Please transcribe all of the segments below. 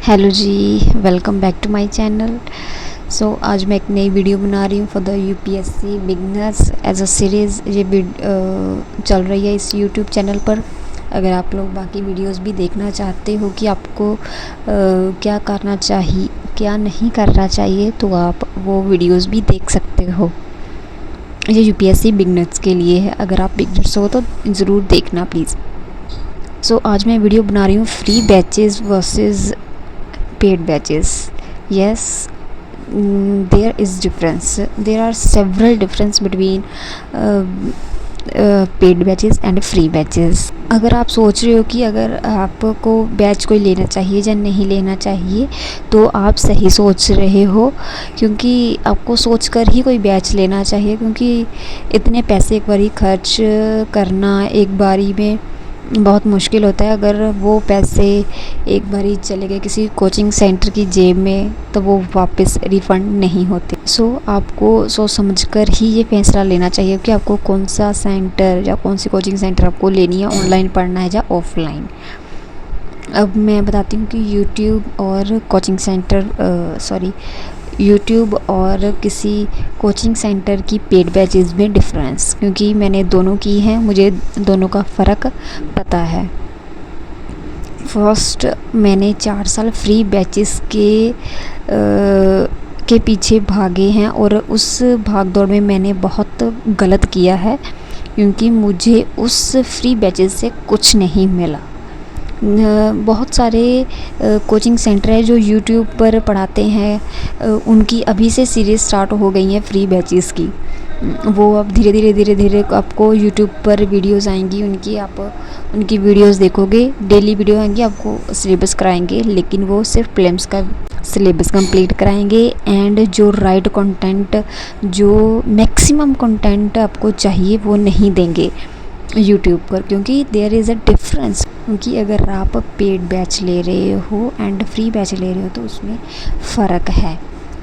Hello ji, welcome back to my channel. आज मैं एक नई वीडियो बना रही हूँ for the UPSC beginners as a series. ये चल रही है इस यूट्यूब चैनल पर। अगर आप लोग बाकी वीडियोस भी देखना चाहते हो कि आपको क्या करना चाहिए, क्या नहीं करना चाहिए, तो आप वो वीडियोस भी देख सकते हो। ये यूपीएससी बिगनर्स के लिए है। अगर आप बिगनर्स हो तो ज़रूर देखना प्लीज़। आज मैं वीडियो बना रही हूँ free batches versus paid batches. Yes, there is difference. There are several difference between paid batches and free batches. अगर आप सोच रहे हो कि अगर आपको बैच कोई लेना चाहिए या नहीं लेना चाहिए, तो आप सही सोच रहे हो, क्योंकि आपको सोचकर ही कोई बैच लेना चाहिए। क्योंकि इतने पैसे एक बारी खर्च करना एक बारी में बहुत मुश्किल होता है। अगर वो पैसे एक बारी चले गए किसी कोचिंग सेंटर की जेब में, तो वो वापस रिफ़ंड नहीं होते। आपको सोच समझकर ही ये फैसला लेना चाहिए कि आपको कौन सा सेंटर या कौन सी कोचिंग सेंटर आपको लेनी है, ऑनलाइन पढ़ना है या ऑफलाइन। अब मैं बताती हूँ कि यूट्यूब और किसी कोचिंग सेंटर की पेड बैचेस में डिफरेंस, क्योंकि मैंने दोनों की हैं, मुझे दोनों का फ़र्क पता है। फर्स्ट, मैंने 4 साल फ्री बैचेस के पीछे भागे हैं, और उस भाग दौड़ में मैंने बहुत गलत किया है, क्योंकि मुझे उस फ्री बैचेस से कुछ नहीं मिला। बहुत सारे कोचिंग सेंटर है जो यूट्यूब पर पढ़ाते हैं, उनकी अभी से सीरीज़ स्टार्ट हो गई हैं फ्री बैचेस की। वो अब धीरे धीरे आपको यूट्यूब पर वीडियोस आएंगी उनकी, आप उनकी वीडियोस देखोगे, डेली वीडियो आएंगी, आपको सिलेबस कराएंगे, लेकिन वो सिर्फ प्रीलिम्स का सिलेबस कंप्लीट कराएंगे। एंड जो राइट कंटेंट, जो मैक्सिमम कंटेंट आपको चाहिए, वो नहीं देंगे यूट्यूब पर। क्योंकि देयर इज़ अ डिफरेंस। क्योंकि अगर आप पेड बैच ले रहे हो एंड फ्री बैच ले रहे हो, तो उसमें फ़र्क है।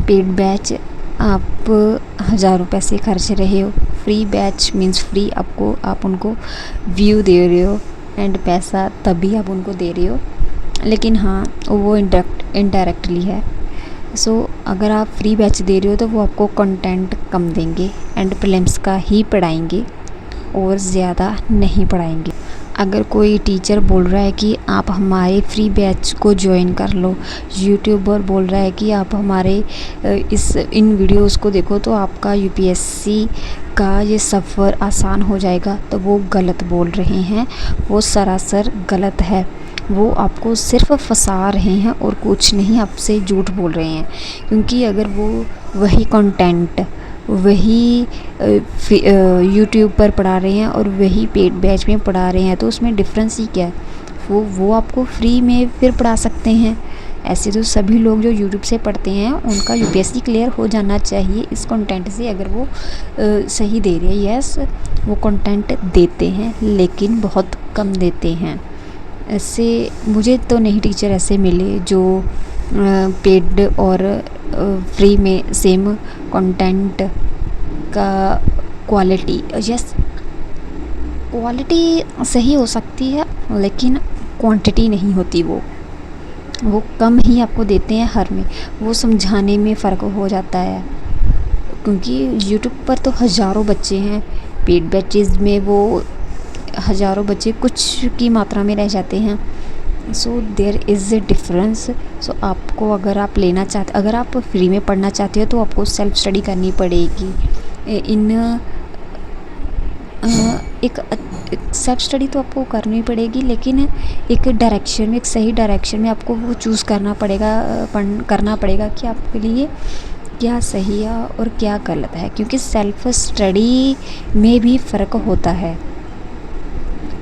पेड बैच आप हज़ारों पैसे खर्च रहे हो, फ्री बैच मीन्स फ्री, आप उनको व्यू दे रहे हो एंड पैसा तभी आप उनको दे रहे हो, लेकिन हाँ, वो इनडायरेक्टली है। अगर आप फ्री बैच दे रहे हो तो वो आपको कंटेंट कम देंगे एंड प्रीलिम्स का ही पढ़ाएंगे और ज़्यादा नहीं पढ़ाएंगे। अगर कोई टीचर बोल रहा है कि आप हमारे फ्री बैच को ज्वाइन कर लो, यूट्यूबर बोल रहा है कि आप हमारे इन वीडियोस को देखो तो आपका यूपीएससी का ये सफ़र आसान हो जाएगा, तो वो गलत बोल रहे हैं। वो सरासर गलत है। वो आपको सिर्फ फंसा रहे हैं और कुछ नहीं, आपसे झूठ बोल रहे हैं। क्योंकि अगर वो वही कंटेंट वही यूट्यूब पर पढ़ा रहे हैं और वही पेड बैच में पढ़ा रहे हैं, तो उसमें डिफरेंस ही क्या है। वो आपको फ्री में फिर पढ़ा सकते हैं। ऐसे तो सभी लोग जो यूट्यूब से पढ़ते हैं, उनका यूपीएससी क्लियर हो जाना चाहिए इस कंटेंट से, अगर वो सही दे रहे हैं। यस, वो कंटेंट देते हैं, लेकिन बहुत कम देते हैं। ऐसे मुझे तो नहीं टीचर ऐसे मिले जो पेड और फ्री में सेम कंटेंट का क्वालिटी, यस, क्वालिटी सही हो सकती है, लेकिन क्वांटिटी नहीं होती। वो कम ही आपको देते हैं हर में। वो समझाने में फ़र्क हो जाता है, क्योंकि यूट्यूब पर तो हज़ारों बच्चे हैं, पेड बैचेस में वो हज़ारों बच्चे कुछ की मात्रा में रह जाते हैं। There is a difference. आपको अगर आप फ्री में पढ़ना चाहते हो, तो आपको सेल्फ स्टडी करनी पड़ेगी। एक सेल्फ स्टडी तो आपको करनी पड़ेगी, लेकिन एक डायरेक्शन में, एक सही डायरेक्शन में आपको वो चूज़ करना पड़ेगा कि आपके लिए क्या सही है और क्या गलत है। क्योंकि सेल्फ स्टडी में भी फ़र्क होता है।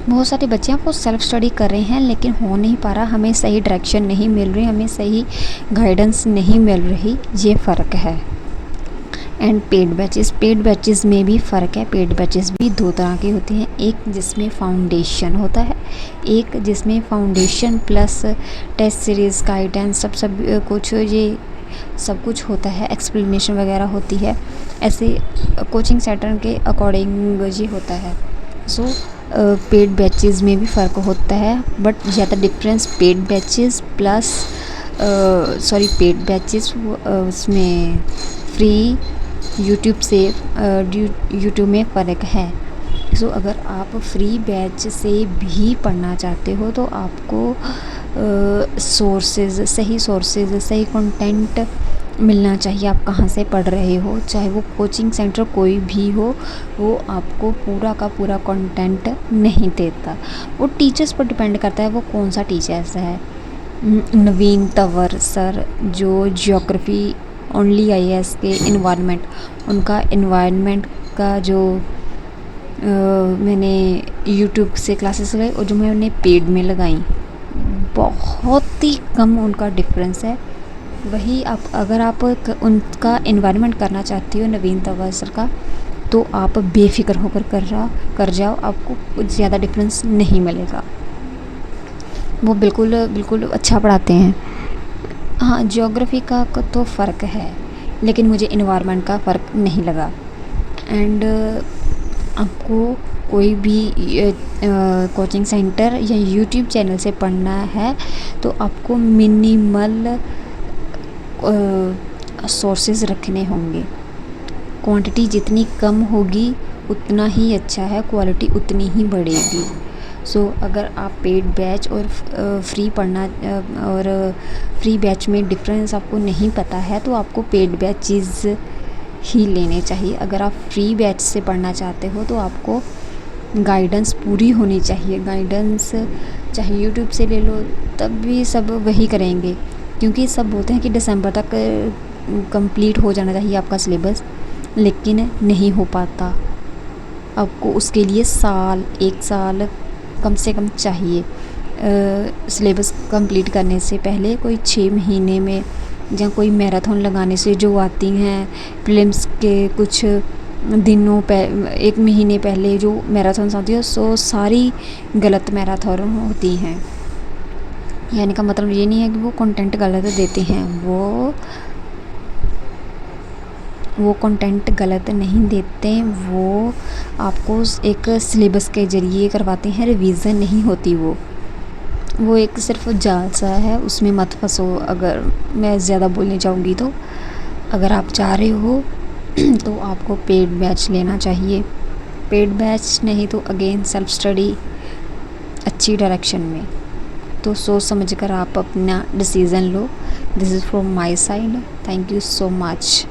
बहुत सारे बच्चे आपको सेल्फ स्टडी कर रहे हैं, लेकिन हो नहीं पा रहा, हमें सही डायरेक्शन नहीं मिल रही, हमें सही गाइडेंस नहीं मिल रही, ये फ़र्क है। एंड पेड बैचेस में भी फ़र्क है। पेड बैचेस भी 2 तरह के होते हैं, एक जिसमें फाउंडेशन होता है, एक जिसमें foundation plus test series, guidance, सब कुछ, ये सब कुछ होता है, एक्सप्लेनेशन वगैरह होती है। ऐसे कोचिंग सेंटर के अकॉर्डिंग ये होता है। पेड बैचेस में भी फ़र्क होता है, बट ज़्यादा difference paid batches plus sorry paid batches उसमें फ्री यूट्यूब से यूट्यूब में फ़र्क है। सो अगर आप फ्री बैच से भी पढ़ना चाहते हो तो आपको सही सोर्सेज सही कंटेंट मिलना चाहिए। आप कहाँ से पढ़ रहे हो, चाहे वो कोचिंग सेंटर कोई भी हो, वो आपको पूरा का पूरा कंटेंट नहीं देता। वो टीचर्स पर डिपेंड करता है वो कौन सा टीचर्स है। नवीन तंवर सर जो ज्योग्राफी ओनली आईएएस के इन्वायरमेंट, उनका इन्वायरमेंट का जो मैंने यूट्यूब से क्लासेस लगाई और जो मैंने पेड में लगाई, बहुत ही कम उनका डिफरेंस है। वही आप अगर आप उनका इन्वायरमेंट करना चाहती हो नवीन तंवर सर का, तो आप बेफिक्र होकर कर जाओ, आपको कुछ ज़्यादा डिफरेंस नहीं मिलेगा। वो बिल्कुल अच्छा पढ़ाते हैं। हाँ, ज्योग्राफी का तो फ़र्क है, लेकिन मुझे इन्वायरमेंट का फ़र्क नहीं लगा। एंड आपको कोई भी कोचिंग सेंटर या यूट्यूब चैनल से पढ़ना है तो आपको मिनिमल सोर्सेज रखने होंगे। क्वांटिटी जितनी कम होगी उतना ही अच्छा है, क्वालिटी उतनी ही बढ़ेगी। सो अगर आप पेड बैच और फ्री पढ़ना और फ्री बैच में डिफरेंस आपको नहीं पता है तो आपको पेड बैचेस ही लेने चाहिए। अगर आप फ्री बैच से पढ़ना चाहते हो तो आपको गाइडेंस पूरी होनी चाहिए। गाइडेंस चाहे यूट्यूब से ले लो, तब भी सब वही करेंगे, क्योंकि सब बोलते हैं कि दिसंबर तक कंप्लीट हो जाना चाहिए आपका सिलेबस, लेकिन नहीं हो पाता। आपको उसके लिए एक साल कम से कम चाहिए। सिलेबस कंप्लीट करने से पहले कोई 6 महीने में या कोई मैराथन लगाने से जो आती हैं प्रीलिम्स के कुछ दिनों 1 महीने पहले जो मैराथन्स आती है, सो सारी गलत मैराथन होती हैं। यानी का मतलब ये नहीं है कि वो कंटेंट गलत देते हैं, वो कंटेंट गलत नहीं देते, वो आपको एक सिलेबस के ज़रिए करवाते हैं, रिवीजन नहीं होती वो एक सिर्फ जाल सा है, उसमें मत फंसो। अगर मैं ज़्यादा बोलने जाऊँगी तो अगर आप चाह रहे हो तो आपको पेड बैच लेना चाहिए। पेड बैच नहीं तो अगेन सेल्फ स्टडी अच्छी डायरेक्शन में। तो सोच समझ कर आप अपना decision low. This is from my side. Thank you so much.